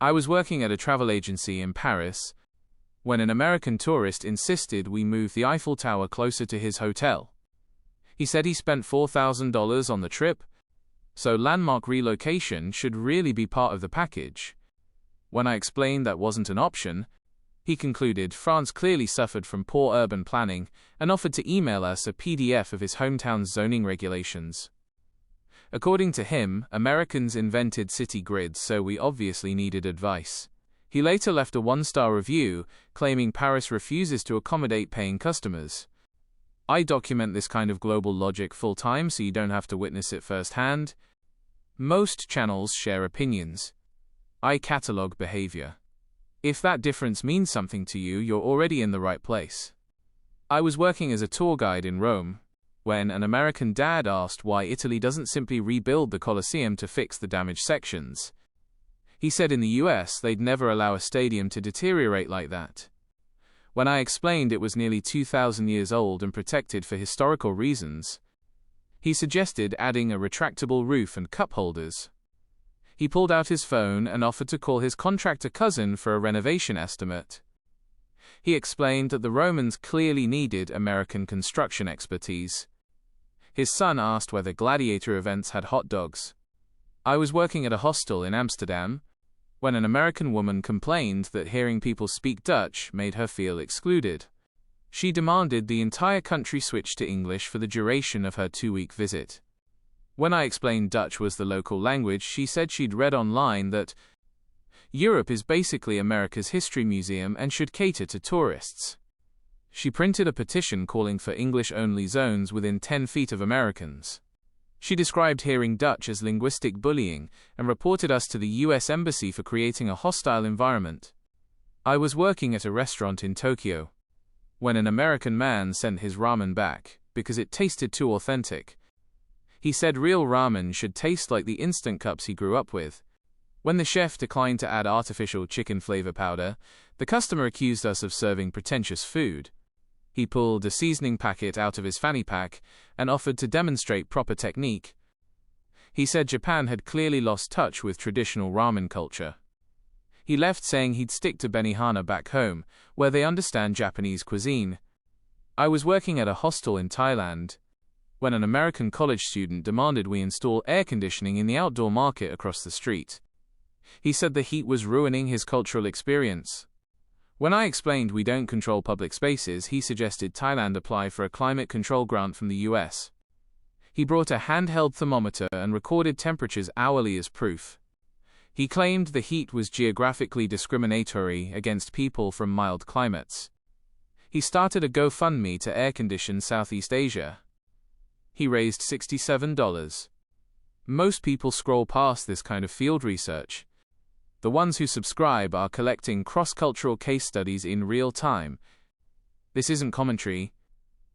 I was working at a travel agency in Paris when an American tourist insisted we move the Eiffel Tower closer to his hotel. He said he spent $4,000 on the trip, so landmark relocation should really be part of the package. When I explained that wasn't an option, he concluded France clearly suffered from poor urban planning and offered to email us a PDF of his hometown's zoning regulations. According to him, Americans invented city grids, so we obviously needed advice. He later left a 1-star review, claiming Paris refuses to accommodate paying customers. I document this kind of global logic full-time so you don't have to witness it firsthand. Most channels share opinions. I catalog behavior. If that difference means something to you, you're already in the right place. I was working as a tour guide in Rome when an American dad asked why Italy doesn't simply rebuild the Colosseum to fix the damaged sections. He said in the US they'd never allow a stadium to deteriorate like that. When I explained it was nearly 2,000 years old and protected for historical reasons, he suggested adding a retractable roof and cup holders. He pulled out his phone and offered to call his contractor cousin for a renovation estimate. He explained that the Romans clearly needed American construction expertise. His son asked whether gladiator events had hot dogs. I was working at a hostel in Amsterdam when an American woman complained that hearing people speak Dutch made her feel excluded. She demanded the entire country switch to English for the duration of her 2-week visit. When I explained Dutch was the local language, she said she'd read online that Europe is basically America's history museum and should cater to tourists. She printed a petition calling for English-only zones within 10 feet of Americans. She described hearing Dutch as linguistic bullying and reported us to the US Embassy for creating a hostile environment. I was working at a restaurant in Tokyo when an American man sent his ramen back because it tasted too authentic. He said real ramen should taste like the instant cups he grew up with. When the chef declined to add artificial chicken flavor powder, the customer accused us of serving pretentious food. He pulled a seasoning packet out of his fanny pack and offered to demonstrate proper technique. He said Japan had clearly lost touch with traditional ramen culture. He left saying he'd stick to Benihana back home, where they understand Japanese cuisine. I was working at a hostel in Thailand when an American college student demanded we install air conditioning in the outdoor market across the street. He said the heat was ruining his cultural experience. When I explained we don't control public spaces, he suggested Thailand apply for a climate control grant from the US. He brought a handheld thermometer and recorded temperatures hourly as proof. He claimed the heat was geographically discriminatory against people from mild climates. He started a GoFundMe to air condition Southeast Asia. He raised $67. Most people scroll past this kind of field research. The ones who subscribe are collecting cross-cultural case studies in real time. This isn't commentary.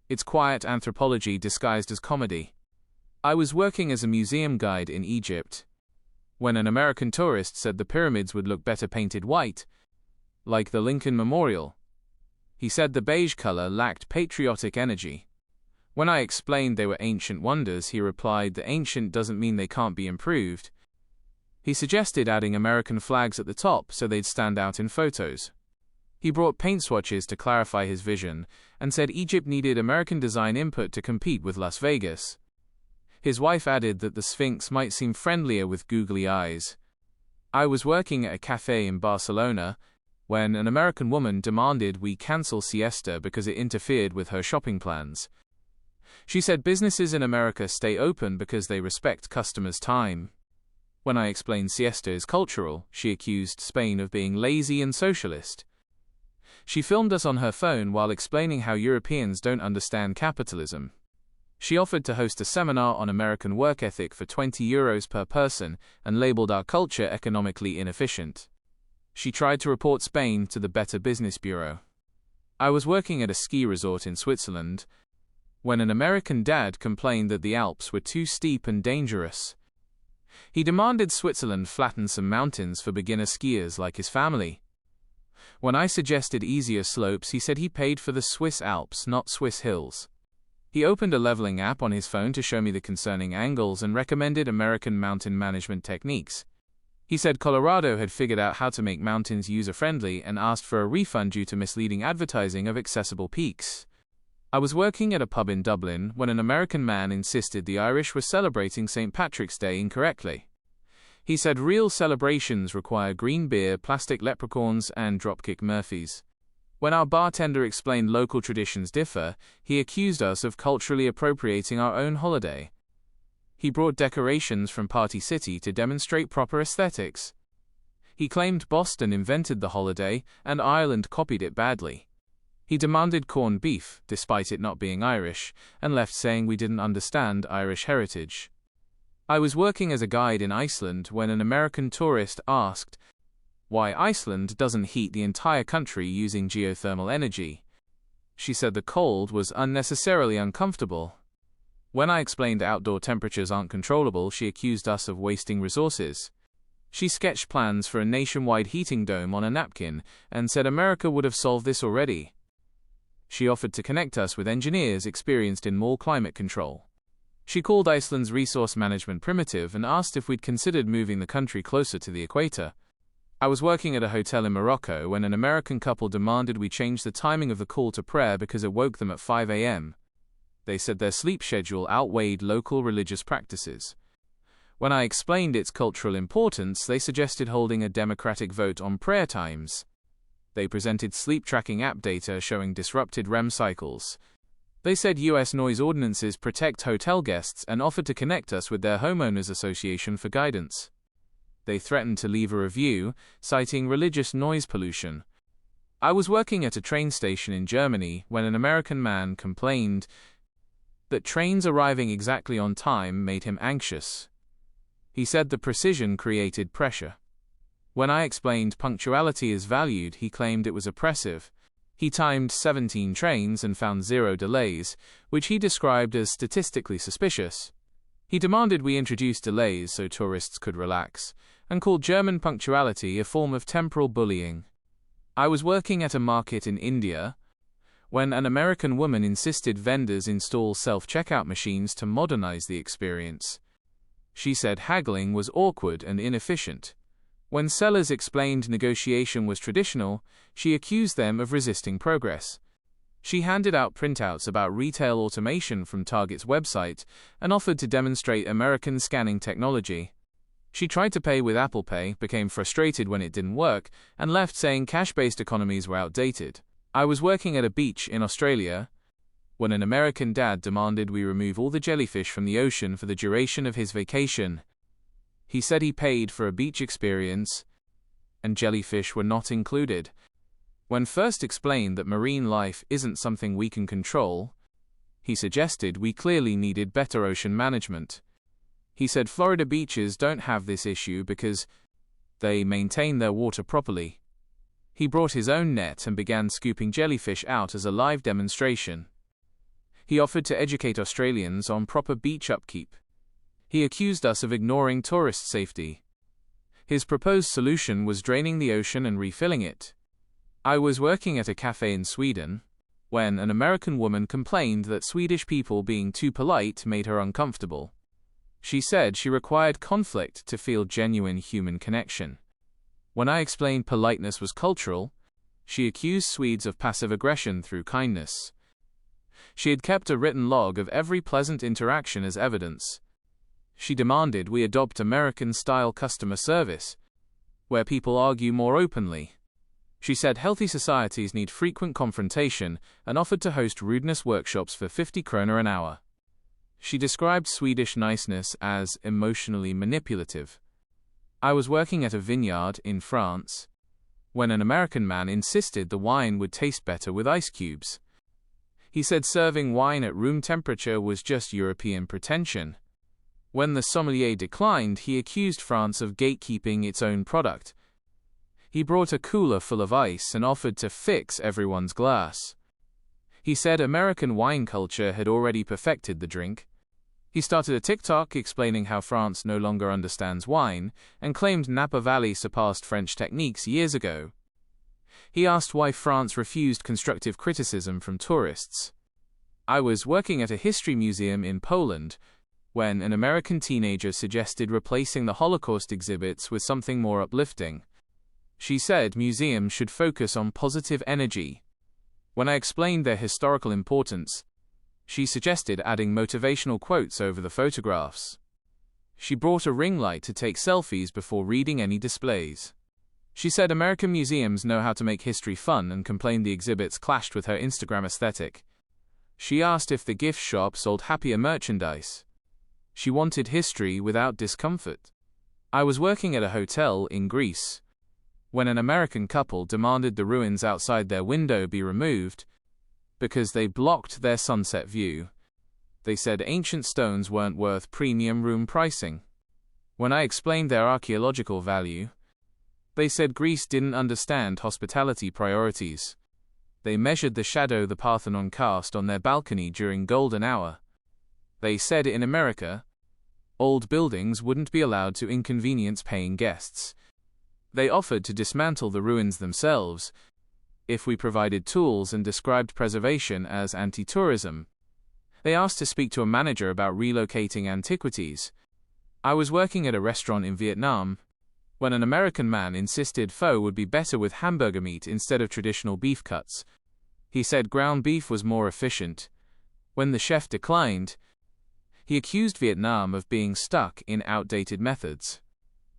It's quiet anthropology disguised as comedy. I was working as a museum guide in Egypt when an American tourist said the pyramids would look better painted white, like the Lincoln Memorial. He said the beige color lacked patriotic energy. When I explained they were ancient wonders, he replied that ancient doesn't mean they can't be improved. He suggested adding American flags at the top so they'd stand out in photos. He brought paint swatches to clarify his vision and said Egypt needed American design input to compete with Las Vegas. His wife added that the Sphinx might seem friendlier with googly eyes. I was working at a cafe in Barcelona when an American woman demanded we cancel siesta because it interfered with her shopping plans. She said businesses in America stay open because they respect customers' time. When I explained siesta is cultural, she accused Spain of being lazy and socialist. She filmed us on her phone while explaining how Europeans don't understand capitalism. She offered to host a seminar on American work ethic for €20 per person and labeled our culture economically inefficient. She tried to report Spain to the Better Business Bureau. I was working at a ski resort in Switzerland when an American dad complained that the Alps were too steep and dangerous. He demanded Switzerland flatten some mountains for beginner skiers like his family. When I suggested easier slopes, he said he paid for the Swiss Alps, not Swiss hills. He opened a leveling app on his phone to show me the concerning angles and recommended American mountain management techniques. He said Colorado had figured out how to make mountains user-friendly and asked for a refund due to misleading advertising of accessible peaks. I was working at a pub in Dublin when an American man insisted the Irish were celebrating St. Patrick's Day incorrectly. He said real celebrations require green beer, plastic leprechauns, and Dropkick Murphys. When our bartender explained local traditions differ, he accused us of culturally appropriating our own holiday. He brought decorations from Party City to demonstrate proper aesthetics. He claimed Boston invented the holiday, and Ireland copied it badly. He demanded corned beef, despite it not being Irish, and left saying we didn't understand Irish heritage. I was working as a guide in Iceland when an American tourist asked why Iceland doesn't heat the entire country using geothermal energy. She said the cold was unnecessarily uncomfortable. When I explained outdoor temperatures aren't controllable, she accused us of wasting resources. She sketched plans for a nationwide heating dome on a napkin and said America would have solved this already. She offered to connect us with engineers experienced in more climate control. She called Iceland's resource management primitive and asked if we'd considered moving the country closer to the equator. I was working at a hotel in Morocco when an American couple demanded we change the timing of the call to prayer because it woke them at 5 a.m. They said their sleep schedule outweighed local religious practices. When I explained its cultural importance, they suggested holding a democratic vote on prayer times. They presented sleep tracking app data showing disrupted REM cycles. They said U.S. noise ordinances protect hotel guests and offered to connect us with their homeowners association for guidance. They threatened to leave a review, citing religious noise pollution. I was working at a train station in Germany when an American man complained that trains arriving exactly on time made him anxious. He said the precision created pressure. When I explained punctuality is valued, he claimed it was oppressive. He timed 17 trains and found 0 delays, which he described as statistically suspicious. He demanded we introduce delays so tourists could relax, and called German punctuality a form of temporal bullying. I was working at a market in India when an American woman insisted vendors install self-checkout machines to modernize the experience. She said haggling was awkward and inefficient. When sellers explained negotiation was traditional, she accused them of resisting progress. She handed out printouts about retail automation from Target's website and offered to demonstrate American scanning technology. She tried to pay with Apple Pay, became frustrated when it didn't work, and left saying cash-based economies were outdated. I was working at a beach in Australia when an American dad demanded we remove all the jellyfish from the ocean for the duration of his vacation. He said he paid for a beach experience, and jellyfish were not included. When first explained that marine life isn't something we can control, he suggested we clearly needed better ocean management. He said Florida beaches don't have this issue because they maintain their water properly. He brought his own net and began scooping jellyfish out as a live demonstration. He offered to educate Australians on proper beach upkeep. He accused us of ignoring tourist safety. His proposed solution was draining the ocean and refilling it. I was working at a cafe in Sweden when an American woman complained that Swedish people being too polite made her uncomfortable. She said she required conflict to feel genuine human connection. When I explained politeness was cultural, she accused Swedes of passive aggression through kindness. She had kept a written log of every pleasant interaction as evidence. She demanded we adopt American-style customer service, where people argue more openly. She said healthy societies need frequent confrontation and offered to host rudeness workshops for 50 kronor an hour. She described Swedish niceness as emotionally manipulative. I was working at a vineyard in France when an American man insisted the wine would taste better with ice cubes. He said serving wine at room temperature was just European pretension. When the sommelier declined, he accused France of gatekeeping its own product. He brought a cooler full of ice and offered to fix everyone's glass. He said American wine culture had already perfected the drink. He started a TikTok explaining how France no longer understands wine, and claimed Napa Valley surpassed French techniques years ago. He asked why France refused constructive criticism from tourists. I was working at a history museum in Poland when an American teenager suggested replacing the Holocaust exhibits with something more uplifting. She said museums should focus on positive energy. When I explained their historical importance, she suggested adding motivational quotes over the photographs. She brought a ring light to take selfies before reading any displays. She said American museums know how to make history fun and complained the exhibits clashed with her Instagram aesthetic. She asked if the gift shop sold happier merchandise. She wanted history without discomfort. I was working at a hotel in Greece when an American couple demanded the ruins outside their window be removed because they blocked their sunset view. They said ancient stones weren't worth premium room pricing. When I explained their archaeological value, they said Greece didn't understand hospitality priorities. They measured the shadow the Parthenon cast on their balcony during golden hour. They said in America, old buildings wouldn't be allowed to inconvenience paying guests. They offered to dismantle the ruins themselves if we provided tools and described preservation as anti-tourism. They asked to speak to a manager about relocating antiquities. I was working at a restaurant in Vietnam when an American man insisted pho would be better with hamburger meat instead of traditional beef cuts. He said ground beef was more efficient. When the chef declined, he accused Vietnam of being stuck in outdated methods.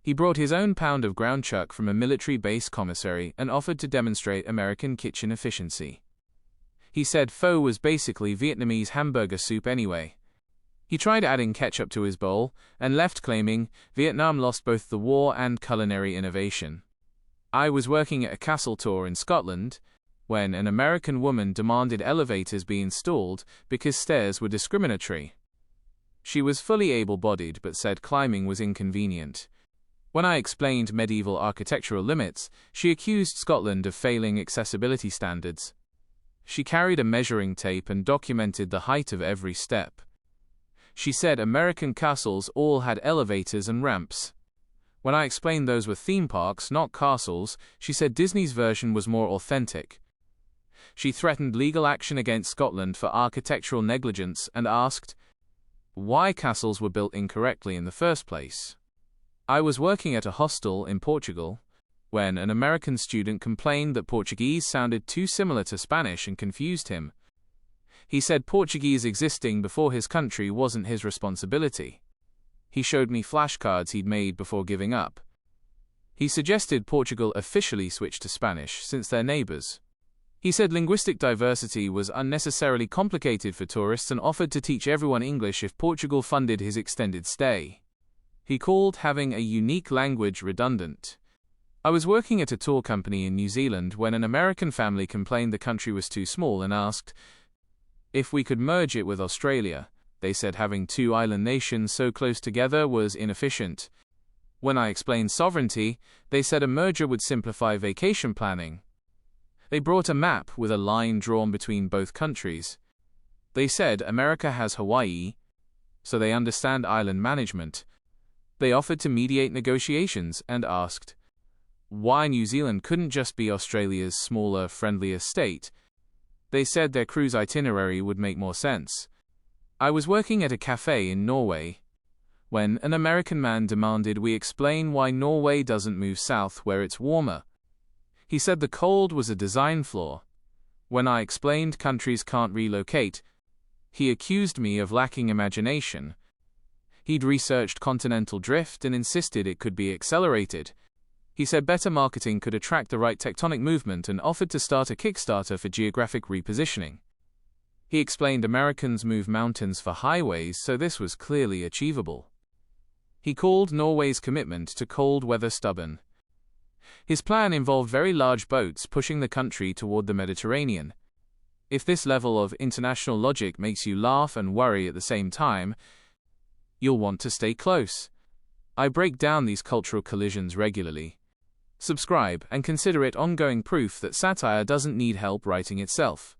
He brought his own pound of ground chuck from a military base commissary and offered to demonstrate American kitchen efficiency. He said pho was basically Vietnamese hamburger soup anyway. He tried adding ketchup to his bowl and left claiming Vietnam lost both the war and culinary innovation. I was working at a castle tour in Scotland when an American woman demanded elevators be installed because stairs were discriminatory. She was fully able-bodied but said climbing was inconvenient. When I explained medieval architectural limits, she accused Scotland of failing accessibility standards. She carried a measuring tape and documented the height of every step. She said American castles all had elevators and ramps. When I explained those were theme parks, not castles, she said Disney's version was more authentic. She threatened legal action against Scotland for architectural negligence and asked why castles were built incorrectly in the first place. I was working at a hostel in Portugal when an American student complained that Portuguese sounded too similar to Spanish and confused him. He said Portuguese existing before his country wasn't his responsibility. He showed me flashcards he'd made before giving up. He suggested Portugal officially switch to Spanish since they're neighbors. He said linguistic diversity was unnecessarily complicated for tourists and offered to teach everyone English if Portugal funded his extended stay. He called having a unique language redundant. I was working at a tour company in New Zealand when an American family complained the country was too small and asked if we could merge it with Australia. They said having two island nations so close together was inefficient. When I explained sovereignty, they said a merger would simplify vacation planning. They brought a map with a line drawn between both countries. They said America has Hawaii, so they understand island management. They offered to mediate negotiations and asked why New Zealand couldn't just be Australia's smaller, friendlier state. They said their cruise itinerary would make more sense. I was working at a cafe in Norway when an American man demanded we explain why Norway doesn't move south where it's warmer. He said the cold was a design flaw. When I explained countries can't relocate, he accused me of lacking imagination. He'd researched continental drift and insisted it could be accelerated. He said better marketing could attract the right tectonic movement and offered to start a Kickstarter for geographic repositioning. He explained Americans move mountains for highways, so this was clearly achievable. He called Norway's commitment to cold weather stubborn. His plan involved very large boats pushing the country toward the Mediterranean. If this level of international logic makes you laugh and worry at the same time, you'll want to stay close. I break down these cultural collisions regularly. Subscribe and consider it ongoing proof that satire doesn't need help writing itself.